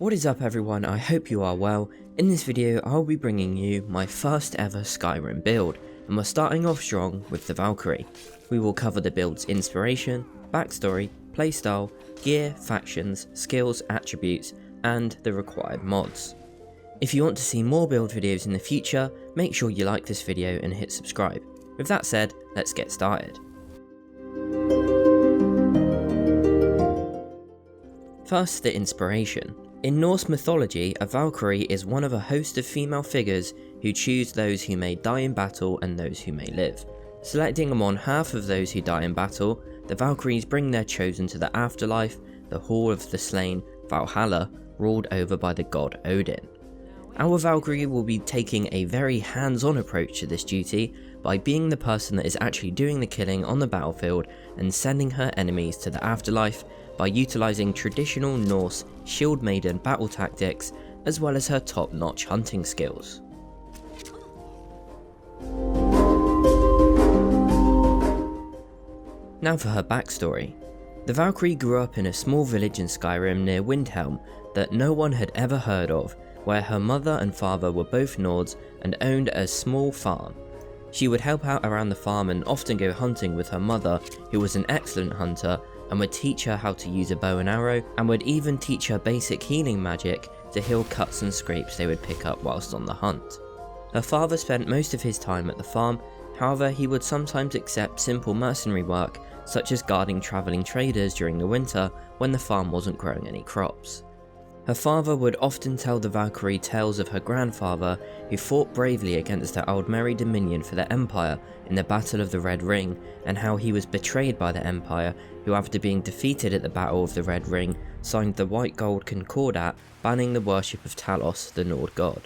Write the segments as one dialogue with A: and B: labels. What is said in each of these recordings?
A: What is up everyone, I hope you are well. In this video I'll be bringing you my first ever Skyrim build, and we're starting off strong with the Valkyrie. We will cover the build's inspiration, backstory, playstyle, gear, factions, skills, attributes, and the required mods. If you want to see more build videos in the future, make sure you like this video and hit subscribe. With that said, let's get started. First, the inspiration. In Norse mythology, a Valkyrie is one of a host of female figures who choose those who may die in battle and those who may live. Selecting among half of those who die in battle, the Valkyries bring their chosen to the afterlife, the Hall of the Slain, Valhalla, ruled over by the god Odin. Our Valkyrie will be taking a very hands-on approach to this duty by being the person that is actually doing the killing on the battlefield and sending her enemies to the afterlife by utilising traditional Norse shieldmaiden battle tactics as well as her top-notch hunting skills. Now for her backstory. The Valkyrie grew up in a small village in Skyrim near Windhelm that no one had ever heard of, where her mother and father were both Nords and owned a small farm. She would help out around the farm and often go hunting with her mother, who was an excellent hunter, and would teach her how to use a bow and arrow, and would even teach her basic healing magic to heal cuts and scrapes they would pick up whilst on the hunt. Her father spent most of his time at the farm, however he would sometimes accept simple mercenary work such as guarding travelling traders during the winter when the farm wasn't growing any crops. Her father would often tell the Valkyrie tales of her grandfather who fought bravely against the Aldmeri Dominion for the Empire in the Battle of the Red Ring, and how he was betrayed by the Empire, who after being defeated at the Battle of the Red Ring signed the White Gold Concordat banning the worship of Talos, the Nord god.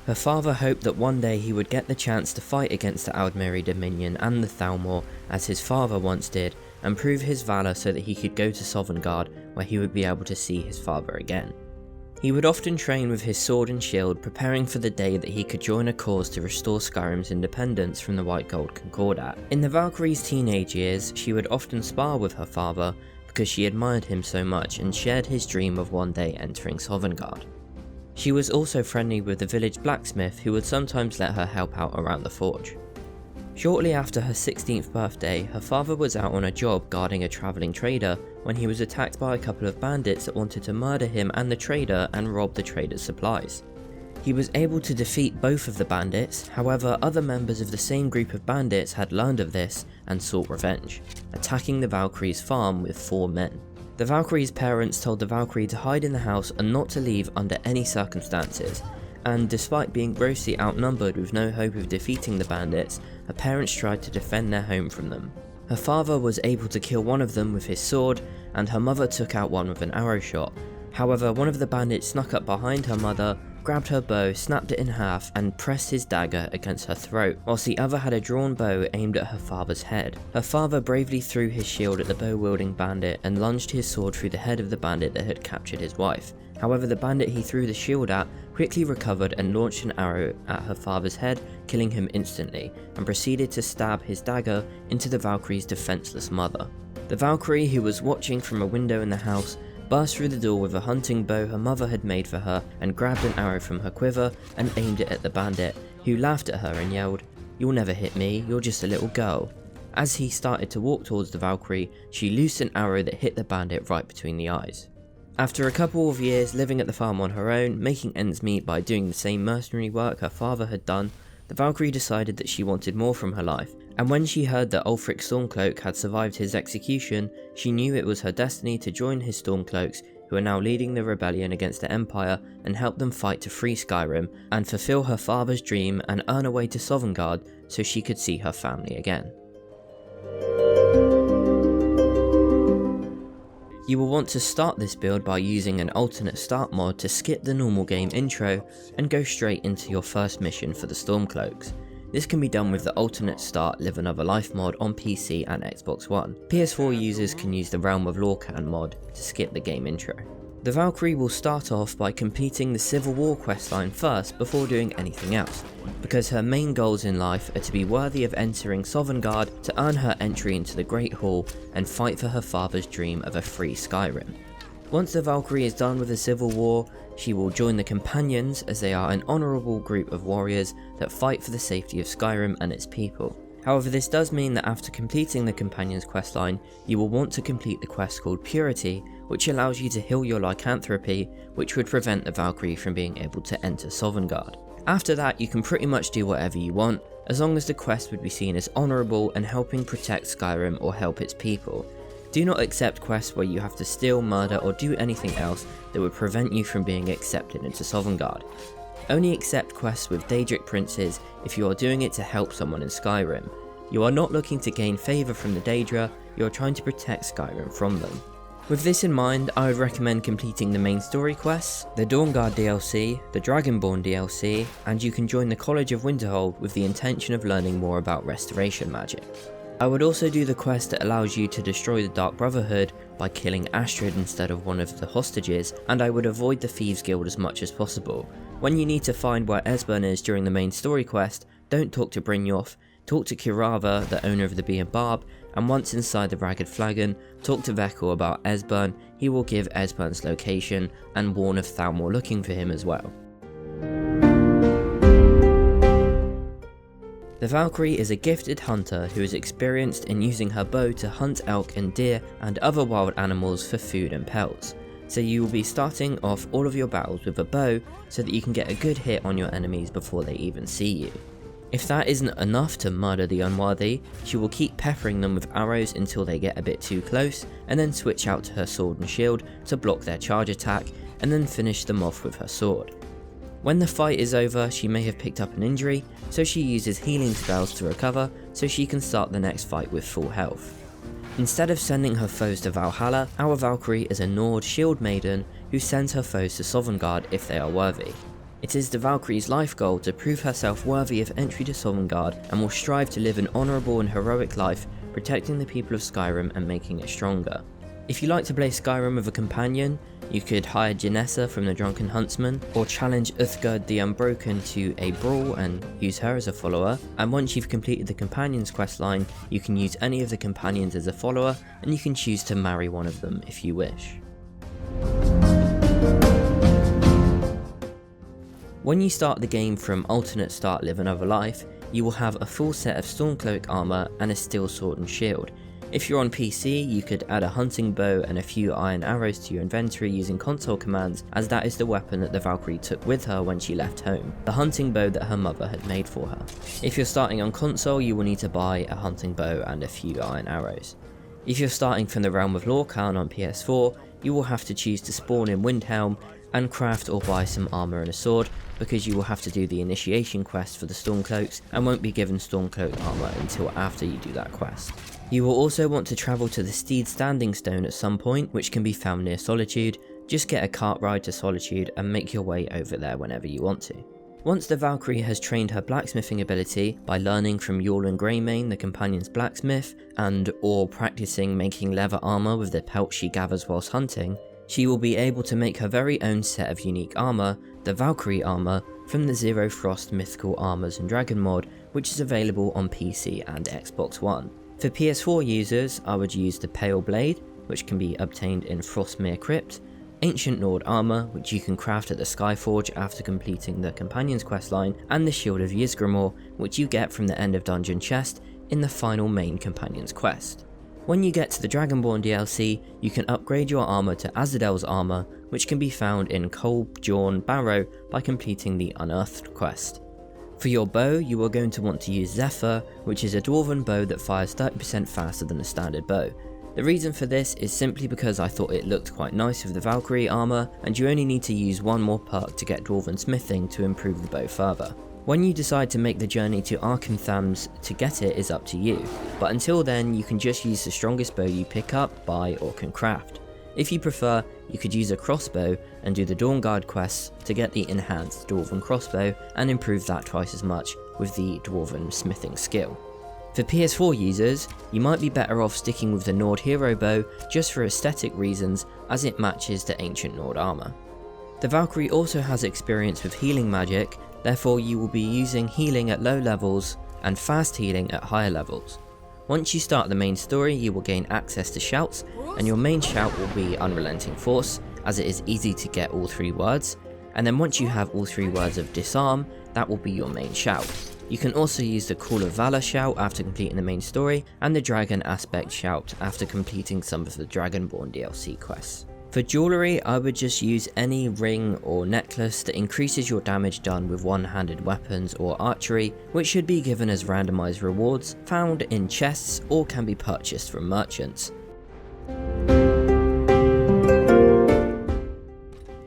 A: Her father hoped that one day he would get the chance to fight against the Aldmeri Dominion and the Thalmor as his father once did, and prove his valour so that he could go to Sovngarde where he would be able to see his father again. He would often train with his sword and shield, preparing for the day that he could join a cause to restore Skyrim's independence from the White Gold Concordat. In the Valkyrie's teenage years, she would often spar with her father because she admired him so much and shared his dream of one day entering Sovngarde. She was also friendly with the village blacksmith, who would sometimes let her help out around the forge. Shortly after her 16th birthday, her father was out on a job guarding a travelling trader when he was attacked by a couple of bandits that wanted to murder him and the trader and rob the trader's supplies. He was able to defeat both of the bandits, however other members of the same group of bandits had learned of this and sought revenge, attacking the Valkyrie's farm with 4 men. The Valkyrie's parents told the Valkyrie to hide in the house and not to leave under any circumstances, and despite being grossly outnumbered with no hope of defeating the bandits, her parents tried to defend their home from them. Her father was able to kill one of them with his sword, and her mother took out one with an arrow shot. However, one of the bandits snuck up behind her mother, grabbed her bow, snapped it in half, and pressed his dagger against her throat, whilst the other had a drawn bow aimed at her father's head. Her father bravely threw his shield at the bow-wielding bandit and lunged his sword through the head of the bandit that had captured his wife. However, the bandit he threw the shield at quickly recovered and launched an arrow at her father's head, killing him instantly, and proceeded to stab his dagger into the Valkyrie's defenseless mother. The Valkyrie, who was watching from a window in the house, burst through the door with a hunting bow her mother had made for her and grabbed an arrow from her quiver and aimed it at the bandit, who laughed at her and yelled, "You'll never hit me, you're just a little girl." As he started to walk towards the Valkyrie, she loosed an arrow that hit the bandit right between the eyes. After a couple of years living at the farm on her own, making ends meet by doing the same mercenary work her father had done, the Valkyrie decided that she wanted more from her life, and when she heard that Ulfric Stormcloak had survived his execution, she knew it was her destiny to join his Stormcloaks, who are now leading the rebellion against the Empire, and help them fight to free Skyrim, and fulfill her father's dream and earn a way to Sovngarde so she could see her family again. You will want to start this build by using an alternate start mod to skip the normal game intro and go straight into your first mission for the Stormcloaks. This can be done with the alternate start Live Another Life mod on PC and Xbox One. PS4 users can use the Realm of Lorkhan mod to skip the game intro. The Valkyrie will start off by completing the Civil War questline first before doing anything else, because her main goals in life are to be worthy of entering Sovngarde to earn her entry into the Great Hall and fight for her father's dream of a free Skyrim. Once the Valkyrie is done with the civil war, she will join the Companions, as they are an honourable group of warriors that fight for the safety of Skyrim and its people. However, this does mean that after completing the Companions questline, you will want to complete the quest called Purity, which allows you to heal your lycanthropy, which would prevent the Valkyrie from being able to enter Sovngarde. After that, you can pretty much do whatever you want, as long as the quest would be seen as honourable and helping protect Skyrim or help its people. Do not accept quests where you have to steal, murder, or do anything else that would prevent you from being accepted into Sovngarde. Only accept quests with Daedric princes if you are doing it to help someone in Skyrim. You are not looking to gain favour from the Daedra, you are trying to protect Skyrim from them. With this in mind, I would recommend completing the main story quests, the Dawnguard DLC, the Dragonborn DLC, and you can join the College of Winterhold with the intention of learning more about restoration magic. I would also do the quest that allows you to destroy the Dark Brotherhood by killing Astrid instead of one of the hostages, and I would avoid the Thieves Guild as much as possible. When you need to find where Esbern is during the main story quest, don't talk to Brynjolf, talk to Kirava, the owner of the Bee and Barb, and once inside the Ragged Flagon, talk to Vekor about Esbern. He will give Esbern's location and warn of Thalmor looking for him as well. The Valkyrie is a gifted hunter who is experienced in using her bow to hunt elk and deer and other wild animals for food and pelts. So you will be starting off all of your battles with a bow so that you can get a good hit on your enemies before they even see you. If that isn't enough to murder the unworthy, she will keep peppering them with arrows until they get a bit too close, and then switch out to her sword and shield to block their charge attack, and then finish them off with her sword. When the fight is over, she may have picked up an injury, so she uses healing spells to recover so she can start the next fight with full health. Instead of sending her foes to Valhalla, our Valkyrie is a Nord shieldmaiden who sends her foes to Sovngarde if they are worthy. It is the Valkyrie's life goal to prove herself worthy of entry to Sovngarde and will strive to live an honourable and heroic life, protecting the people of Skyrim and making it stronger. If you like to play Skyrim with a companion, you could hire Janessa from the Drunken Huntsman, or challenge Uthgerd the Unbroken to a brawl and use her as a follower, and once you've completed the companions questline, you can use any of the companions as a follower, and you can choose to marry one of them if you wish. When you start the game from alternate start live another life, you will have a full set of Stormcloak armour and a steel sword and shield. If you're on PC, you could add a hunting bow and a few iron arrows to your inventory using console commands, as that is the weapon that the Valkyrie took with her when she left home, the hunting bow that her mother had made for her. If you're starting on console, you will need to buy a hunting bow and a few iron arrows. If you're starting from the Realm of Lorkhan on PS4, you will have to choose to spawn in Windhelm and craft or buy some armour and a sword, because you will have to do the initiation quest for the Stormcloaks and won't be given Stormcloak armour until after you do that quest. You will also want to travel to the Steed Standing Stone at some point, which can be found near Solitude. Just get a cart ride to Solitude and make your way over there whenever you want to. Once the Valkyrie has trained her blacksmithing ability by learning from Yulin Greymane, the companion's blacksmith, and or practicing making leather armour with the pelts she gathers whilst hunting, she will be able to make her very own set of unique armour, the Valkyrie armour, from the Zero Frost Mythical Armours and Dragon mod, which is available on PC and Xbox One. For PS4 users, I would use the Pale Blade, which can be obtained in Frostmere Crypt, Ancient Nord Armour, which you can craft at the Skyforge after completing the Companions questline, and the Shield of Ysgramor, which you get from the End of Dungeon chest in the final main Companions quest. When you get to the Dragonborn DLC, you can upgrade your armour to Azadel's armour, which can be found in Kolbjorn Barrow by completing the Unearthed quest. For your bow, you are going to want to use Zephyr, which is a dwarven bow that fires 30% faster than a standard bow. The reason for this is simply because I thought it looked quite nice with the Valkyrie armour, and you only need to use one more perk to get dwarven smithing to improve the bow further. When you decide to make the journey to Arkenthams to get it is up to you, but until then you can just use the strongest bow you pick up, buy or can craft. If you prefer, you could use a crossbow and do the Dawnguard quests to get the enhanced Dwarven crossbow and improve that twice as much with the Dwarven smithing skill. For PS4 users, you might be better off sticking with the Nord hero bow just for aesthetic reasons, as it matches the ancient Nord armour. The Valkyrie also has experience with healing magic, therefore you will be using healing at low levels and fast healing at higher levels. Once you start the main story, you will gain access to shouts, and your main shout will be Unrelenting Force, as it is easy to get all 3 words, and then once you have all 3 words of Disarm, that will be your main shout. You can also use the Call of Valor shout after completing the main story, and the Dragon Aspect shout after completing some of the Dragonborn DLC quests. For jewellery, I would just use any ring or necklace that increases your damage done with one-handed weapons or archery, which should be given as randomised rewards, found in chests or can be purchased from merchants.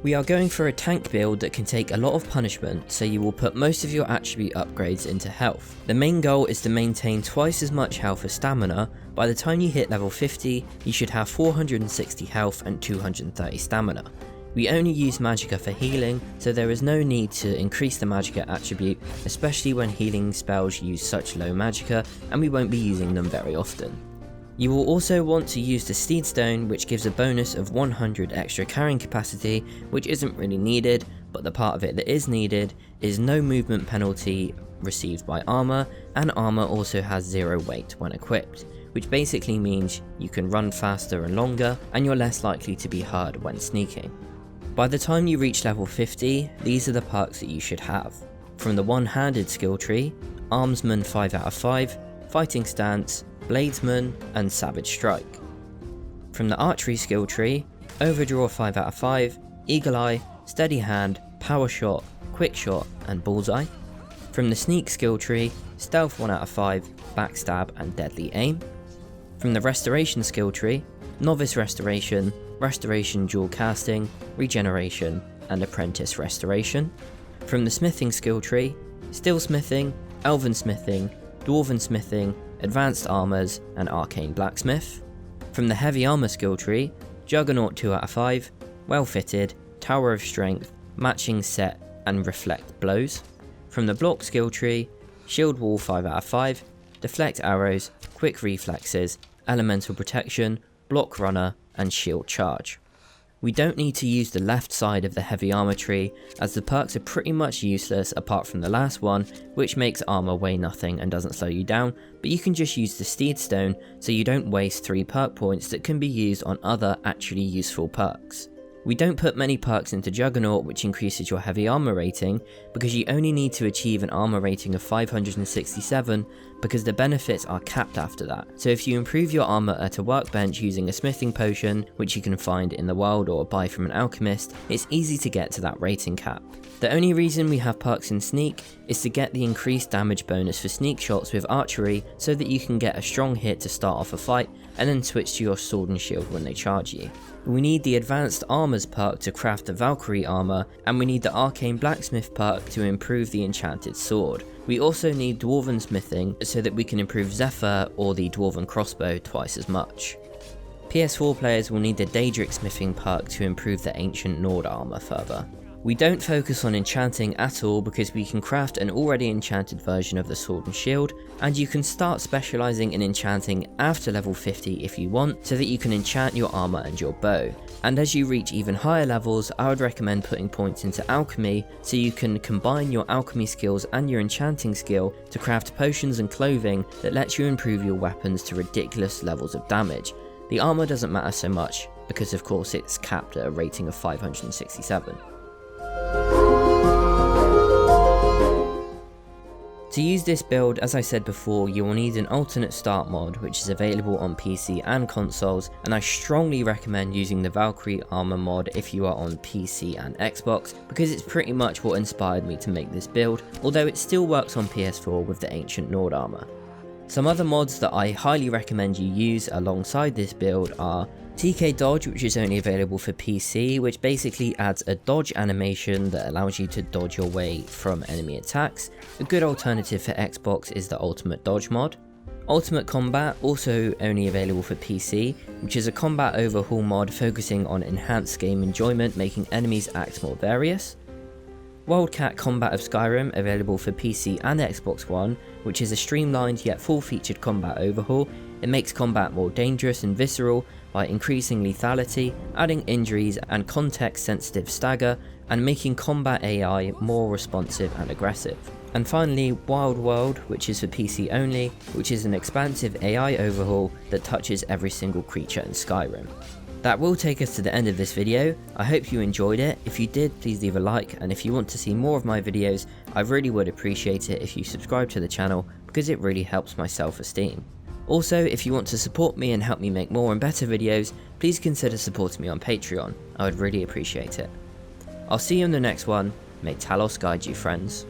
A: We are going for a tank build that can take a lot of punishment, so you will put most of your attribute upgrades into health. The main goal is to maintain twice as much health as stamina. By the time you hit level 50, you should have 460 health and 230 stamina. We only use magicka for healing, so there is no need to increase the magicka attribute, especially when healing spells use such low magicka and we won't be using them very often. You will also want to use the Steedstone, which gives a bonus of 100 extra carrying capacity, which isn't really needed, but the part of it that is needed is no movement penalty received by armor, and armor also has 0 weight when equipped, which basically means you can run faster and longer, and you're less likely to be heard when sneaking. By the time you reach level 50, these are the perks that you should have. From the one-handed skill tree, Armsman 5 out of 5, Fighting Stance, Bladesman, and Savage Strike. From the archery skill tree, Overdraw 5 out of 5, Eagle Eye, Steady Hand, Power Shot, Quick Shot, and Bullseye. From the sneak skill tree, Stealth 1 out of 5, Backstab, and Deadly Aim. From the restoration skill tree, Novice Restoration, Restoration Dual Casting, Regeneration, and Apprentice Restoration. From the smithing skill tree, Steel Smithing, Elven Smithing, Dwarven Smithing, Advanced Armours, and Arcane Blacksmith. From the heavy armour skill tree, Juggernaut 2 out of 5, Well Fitted, Tower of Strength, Matching Set, and Reflect Blows. From the block skill tree, Shield Wall 5 out of 5, Deflect Arrows, Quick Reflexes, Elemental Protection, Block Runner, and Shield Charge. We don't need to use the left side of the heavy armor tree, as the perks are pretty much useless apart from the last one, which makes armor weigh nothing and doesn't slow you down, but you can just use the Steedstone so you don't waste 3 perk points that can be used on other actually useful perks. We don't put many perks into Juggernaut, which increases your heavy armor rating, because you only need to achieve an armor rating of 567 because the benefits are capped after that. So if you improve your armor at a workbench using a smithing potion, which you can find in the world or buy from an alchemist, it's easy to get to that rating cap. The only reason we have perks in Sneak is to get the increased damage bonus for sneak shots with archery so that you can get a strong hit to start off a fight and then switch to your sword and shield when they charge you. We need the Advanced Armors perk to craft the Valkyrie armor, and we need the Arcane Blacksmith perk to improve the Enchanted Sword. We also need Dwarven Smithing so that we can improve Zephyr or the Dwarven Crossbow twice as much. PS4 players will need the Daedric Smithing perk to improve the Ancient Nord armor further. We don't focus on enchanting at all because we can craft an already enchanted version of the sword and shield, and you can start specialising in enchanting after level 50 if you want, so that you can enchant your armour and your bow. And as you reach even higher levels, I would recommend putting points into alchemy so you can combine your alchemy skills and your enchanting skill to craft potions and clothing that lets you improve your weapons to ridiculous levels of damage. The armour doesn't matter so much because of course it's capped at a rating of 567. To use this build, as I said before, you will need an alternate start mod which is available on PC and consoles, and I strongly recommend using the Valkyrie armor mod if you are on PC and Xbox, because it's pretty much what inspired me to make this build, although it still works on PS4 with the Ancient Nord armor. Some other mods that I highly recommend you use alongside this build are TK Dodge, which is only available for PC, which basically adds a dodge animation that allows you to dodge your way from enemy attacks. A good alternative for Xbox is the Ultimate Dodge mod. Ultimate Combat, also only available for PC, which is a combat overhaul mod focusing on enhanced game enjoyment, making enemies act more various. Wildcat Combat of Skyrim, available for PC and Xbox One, which is a streamlined yet full-featured combat overhaul. It makes combat more dangerous and visceral by increasing lethality, adding injuries and context-sensitive stagger, and making combat AI more responsive and aggressive. And finally, Wild World, which is for PC only, which is an expansive AI overhaul that touches every single creature in Skyrim. That will take us to the end of this video. I hope you enjoyed it. If you did, please leave a like, and if you want to see more of my videos, I really would appreciate it if you subscribe to the channel, because it really helps my self-esteem. Also, if you want to support me and help me make more and better videos, please consider supporting me on Patreon. I would really appreciate it. I'll see you in the next one. May Talos guide you, friends.